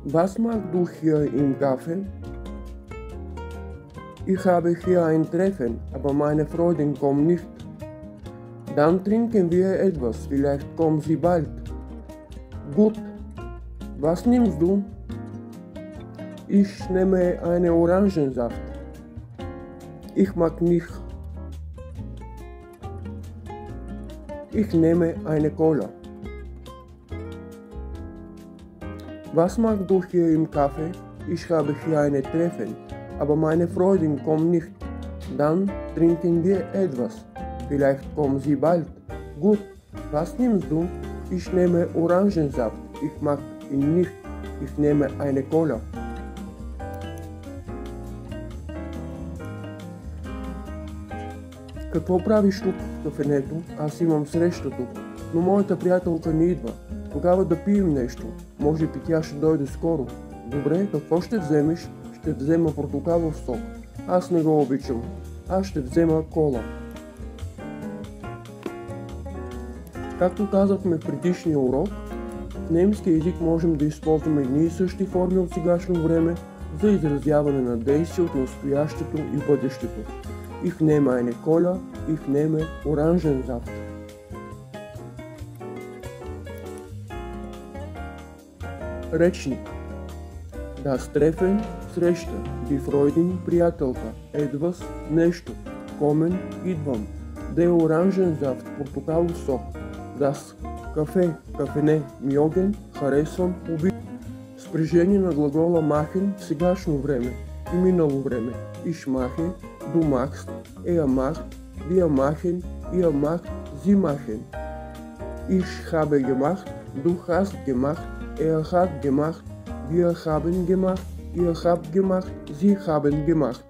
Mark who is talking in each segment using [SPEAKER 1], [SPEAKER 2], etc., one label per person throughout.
[SPEAKER 1] Was magst du hier im Kaffee? Ich habe hier ein Treffen, aber meine Freundin kommt nicht. Dann trinken wir etwas, vielleicht kommt sie bald. Gut, was nimmst du? Ich nehme einen Orangensaft. Ich mag nicht. Ich nehme eine Cola. Was magst du hier im Kaffee? Ich habe hier ein Treffen, aber meine Freundin kommt nicht. Dann trinken wir etwas. Vielleicht kommt sie bald. Gut, was nimmst du? Ich nehme Orangensaft. Ich mag ihn nicht. Ich nehme eine Cola. Какво правиш тук в кафенето? Аз имам среща тук, но моята приятелка не идва. Тогава да пием нещо. Може би тя ще дойде скоро. Добре, какво ще вземеш? Ще взема портокалов сок. Аз не го обичам. Аз ще взема кола. Както казахме в предишния урок, в немски език можем да използваме едни и същи форми от сегашно време за изразяване на действия от настоящето и бъдещето. Ich nehme eine Cola, ich nehme Orangensaft. Речник. Das Treffen, среща. Die Freundin, приятелка. Etwas, нещо. Kommen, идвам. Der Orangensaft, портокалов сок. Das кафе, кафене, мьоген, харесвам, обичам. Спряжение на глагола machen в сегашно време и минало време. Ich mache, du machst, er macht, wir machen, ihr macht, sie machen. Ich habe gemacht, du hast gemacht, er hat gemacht, wir haben gemacht, ihr habt gemacht, sie haben gemacht.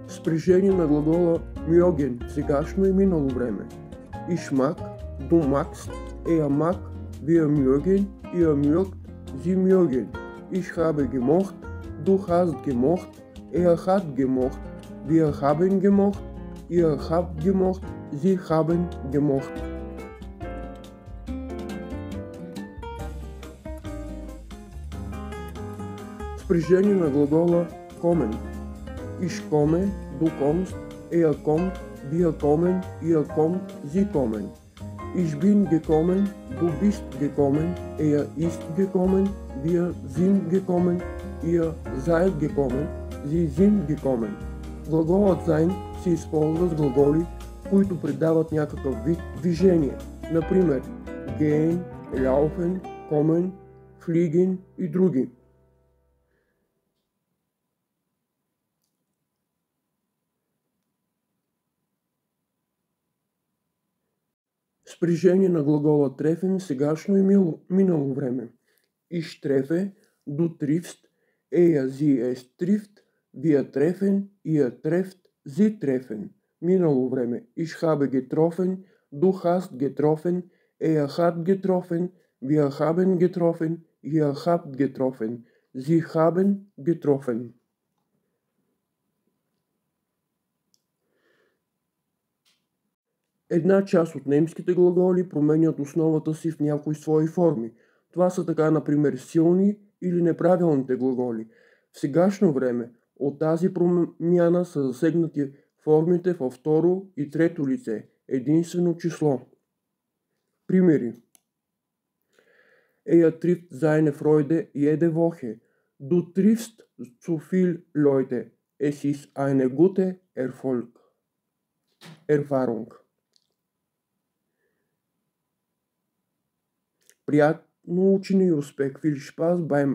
[SPEAKER 1] Спряжение на глагола mögen в сегашно и минало време. Ich mag, du magst, er mag, wir mögen, ihr mögt, sie mögen. Ich habe gemocht, du hast gemocht, er hat gemocht, wir haben gemocht, ihr habt gemocht, sie haben gemocht. Спряжение на глагола kommen. Ich komme, du kommst, er kommt, wir kommen, ihr kommt, sie kommen. Ich bin gekommen, du bist gekommen, er ist gekommen, wir sind gekommen, ihr seid gekommen, sie sind gekommen. Глаголът sein се използва с глаголи, които придават някакъв вид движение. Например, gehen, laufen, kommen, fliegen и други. Спряжение на глагола treffen в сегашно и минало време. Ich treffe, du triffst, er, sie, es trifft, wir treffen, ihr trefft, sie treffen. Минало време. Ich habe getroffen, du hast getroffen, er hat getroffen, wir haben getroffen, ihr habt getroffen, sie haben getroffen. Една част от немските глаголи променят основата си в някои свои форми. Това са така, например, силни или неправилните глаголи. В сегашно време от тази промяна са засегнати формите във второ и трето лице, единствено число. Примери. Er trifft seine Freude jede Woche. Du triffst zu viel Leute. Es ist eine gute Erfahrung. Приятно учене и успех. Viel Spaß beim